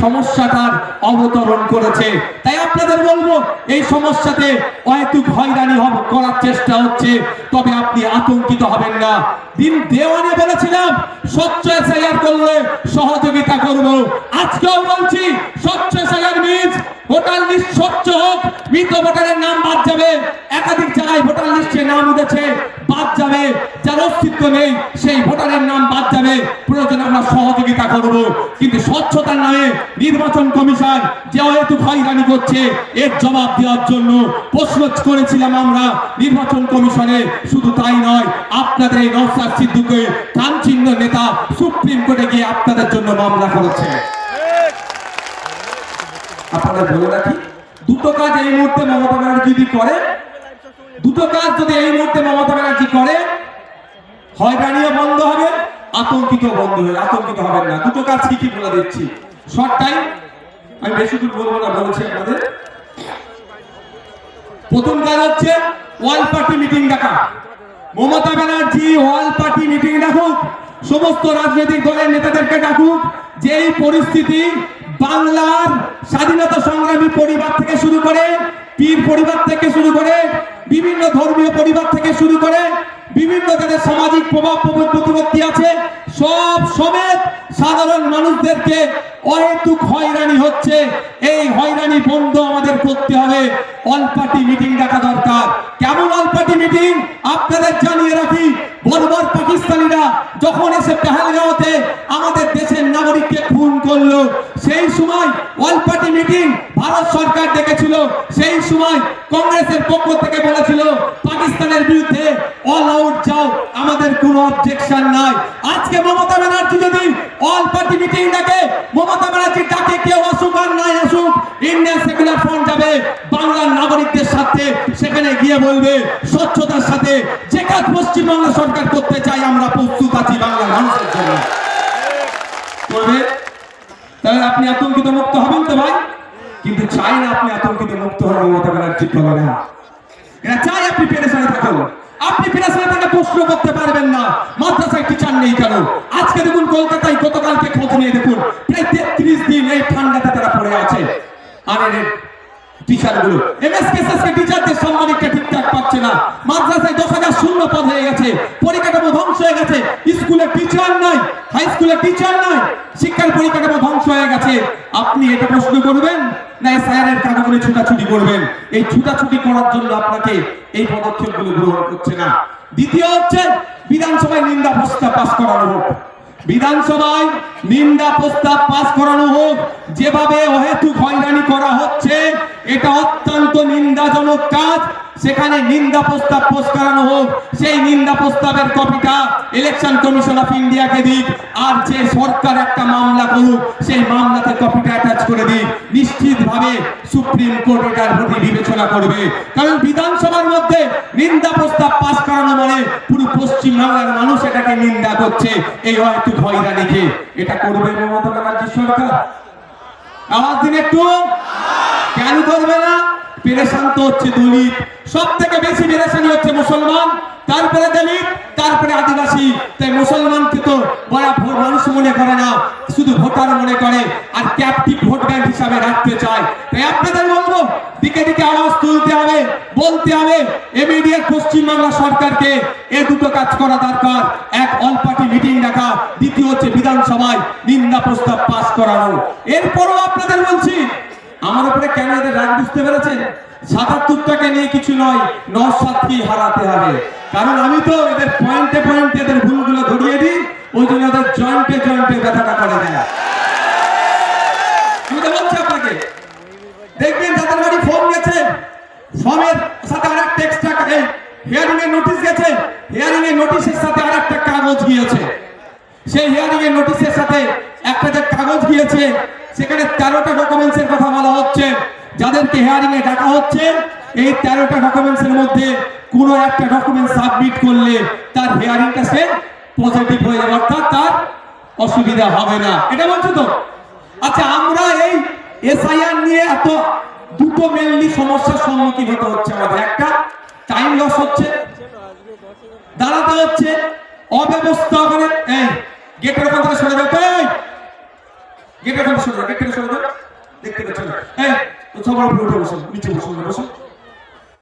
সমস্যাটার অবতরণ করেছে। তাই আপনাদের বলবো, এই সমস্যাতে অহেতুক হয়রানি করার চেষ্টা হচ্ছে, তবে আপনি আতঙ্কিত হবেন না। দিন দেওয়ানে বলেছিলাম স্বচ্ছ এসআইআর করলে সহযোগিতা করব, আজকেও বলছি স্বচ্ছ এসআইআর মিন্স ভোটার লিস্ট স্বচ্ছ হোক, মৃত ভোটারের নাম বাদ যাবে, একাধিক জায়গায় ভোটার লিস্টে নাম উঠেছে বাদ যাবে, যার অস্তিত্ব নেই সেই ভোটারের নাম বাদ যাবে, প্রয়োজনে আমরা সহযোগিতা করব। কিন্তু স্বচ্ছতার নামে নির্বাচন কমিশন যে অহেতুক হয়রানি করছে এর জবাব দেওয়ার জন্য প্রশ্ন করেছিলাম আমরা নির্বাচন কমিশনে। শুধু তাই নয়, আপনাদের এই নওশাদ সিদ্দিকীর কামচিহ্ন নেতা সুপ্রিম কোর্টে গিয়ে আপনাদের জন্য মামলা করেছে। আপনাদের বলে রাখি, দুটো কাজ এই মুহূর্তে মমতা ব্যানার্জি যদি করে, দুটো কাজ যদি এই মুহূর্তে মমতা ব্যানার্জি করে, হয়রানিও বন্ধ হবে, আতঙ্কিত বন্ধ হবে, আতঙ্কিত হবেন না। দুটো কাজ কি কি বলে দিচ্ছি, শর্ট টাইম, আমি বেশি দূর বলবো না, বলেছি আপনাদের। প্রথম কাজ হচ্ছে ওয়াল পার্টি মিটিং ডাকা। মমতা ব্যানার্জি ওয়াল পার্টি মিটিং ডাকুক, সমস্ত রাজনৈতিক দলের নেতাদেরকে ডাকুক। যেই পরিস্থিতি বাংলার স্বাধীনতা সংগ্রামী পরিবার থেকে শুরু করে, পীর পরিবার থেকে শুরু করে, বিভিন্ন ধর্মীয় পরিবার থেকে শুরু করে, বিভিন্ন যাদের সামাজিক প্রভাব প্রতিপত্তি আছে, সব সমেত সাধারণ মানুষদেরকে অহেতুক হয়রানি হচ্ছে, এই হয়রানি বন্ধ আমাদের করতে হবে। অল পার্টি মিটিং ডাকা দরকার। কেমন অল পার্টি মিটিং আপনাদের জানিয়ে রাখি, বর্বর পাকিস্তানিরা যখন এসে পেহেলগাঁওতে আমাদের দেশের নাগরিককে খুন করলো, সেই সময় অল পার্টি মিটিং ভারত সরকার ডেকেছিল। সেই সময় কংগ্রেসের পক্ষ থেকে বলেছিল পাকিস্তানের বিরুদ্ধে অল আউট যাও, আমাদের কোনো অবজেকশন নাই। আজকে মমতা ব্যানার্জি যদি অল পার্টি মিটিং ডাকে, মমতা ব্যানার্জি ডাকে কেউ আসুক আর নাই আসুক, ইন্ডিয়ান সেকুলার ফ্রন্ট যাবে বাংলার নাগরিকদের সাথে, সেখানে গিয়ে বলবে স্বচ্ছতার সাথে যে কাজ পশ্চিমবাংলা সরকার করতে চাই আমরা প্রস্তুত আছি বাংলার মানুষের জন্য। করবে, তাহলে আপনি আতঙ্কিত মুক্ত হবেন তো ভাই? কিন্তু চাই না আপনি আতঙ্কিত মুক্ত হন মমতা ব্যানার্জি বলে না, এরা চাই আপনি পেরেশানে থাকুন। আপনি পেরেশানে থেকে প্রশ্ন করতে পারবেন না মাদ্রাসায় টিচার নেই কেন। আজকে দেখুন কলকাতায় গতকালকে খোঁজ নিয়ে দেখুন প্রায় 33 দিন এই ঠান্ডাতে তারা পড়ে আছে। আর টিচারগুলো এমএসকেএসএসকে টিচারদের সম্মানিকটা ঠিকঠাক পাচ্ছে না। মাদ্রাসায় 10,000 শূন্য পদ হয়ে গেছে, পরিকাঠামো ধ্বংস হয়ে গেছে, স্কুলে টিচার নাই, হাই স্কুলে টিচার নাই, শিক্ষার পরিকাঠামো ধ্বংস হয়ে গেছে। আপনি এটা প্রশ্ন করবেন না এসআইআর কাগজে ছুটাছুটি করবেন? এই ছুটাছুটি করার জন্য আপনাকে এই পদক্ষেপগুলো গ্রহণ করছে না। দ্বিতীয় হচ্ছে বিধানসভায় নিন্দা প্রস্তাব পাস করানো হোক। বিধানসভায় নিন্দা প্রস্তাব পাস করানো হোক। যেভাবে অহেতুক হয়রানি করা হচ্ছে এটা অত্যন্ত নিন্দাজনক কাজ। সেখানে নিন্দা প্রস্তাব পাস করানো হোক, সেই নিন্দা প্রস্তাবের কপিটা ইলেকশন কমিশন অফ ইন্ডিয়াকে দিক, আর যে সরকার একটা মামলা করুক সেই মামলাতে কপিটা অ্যাটাচ করে দিক। নিশ্চিতভাবে সুপ্রিম কোর্ট এটার প্রতি বিবেচনা করবে, কারণ বিধানসভার মধ্যে নিন্দা প্রস্তাব পাস করানো মানে পুরো পশ্চিম বাংলার মানুষ এটাকে নিন্দা করছে, এই অহেতুক হয়রানিকে। এটা করবে মমতা ব্যানার্জি সরকার? আওয়াজ দিন একটু। কেন করবে না? পেরেশান তো হচ্ছে দলিত, সব থেকে বেশি পেরেশানি হচ্ছে মুসলমান, তারপরে দলিত, তারপরে আদিবাসী। তাই মুসলমানকে তো বড় মানুষ মনে করে না, শুধু ভোটার মনে করে, আর ক্যাপটিভ ভোট ব্যাংক হিসাবে রাখতে চায়। তাই আপনাদের বলবো দিকে দিকে আওয়াজ তুলতে হবে, বলতে হবে ইমিডিয়েট পশ্চিমবাংলা সরকারকে এ দুটো কাজ করা দরকার। এক, অল পার্টি মিটিং ডাকা, দ্বিতীয় হচ্ছে বিধানসভায় নিন্দা প্রস্তাব পাস করানো। এরপরও আপনাদের বলছি, আমার উপরে কেন এদের রাগ বুঝতে পেরেছেন? ৭৭টাকে নিয়ে কিছু নয়, নওশাদকে হারাতে হবে। কারণ আমি তো এদের পয়েন্টে পয়েন্টে এদের ভুলগুলো ধরিয়ে দিই, ওই জন্য এদের জয়েন্টে জয়েন্টে ব্যথাটা করে দেয়। বলছি আপনাকে, দেখবেন যাদের বাড়ি ফর্ম গেছে, ফর্মের সাথে আর একটা এক্সট্রা হিয়ারিং এর নোটিশ গেছে, হিয়ারিং এর নোটিশের সাথে আর একটা কাগজ গিয়েছে। সেই হিয়ারিং এর নোটিশের সাথে একটা যে কাগজ গিয়েছে সেখানে 13টা ডকুমেন্টসের কথা বলা হচ্ছে। যাদেরকে হিয়ারিং এ ডাকা হচ্ছে, এই 13টা ডকুমেন্টসের মধ্যে কোনো একটা ডকুমেন্ট সাবমিট করলে তার হিয়ারিংটা সে পজিটিভ হয়ে যাবে, অর্থাৎ তার অসুবিধা হবে না। এটা বলছো তো? আচ্ছা, আমরা এই এসআইআর নিয়ে এত দুটো মেইনলি সমস্যার সম্মুখীন হতে হচ্ছে আমাদের। একটা, টাইম লস হচ্ছে, দাঁড়াতে হচ্ছে, অব্যবস্থা করে এই গেটের ওখান থেকে সরে যেতে, গেটের থেকে সরে যাও, গেট থেকে সরে যাও, দেখতে পাচ্ছ না। এই সবার উপরে উঠে বসো, নিচে বসো, বসো।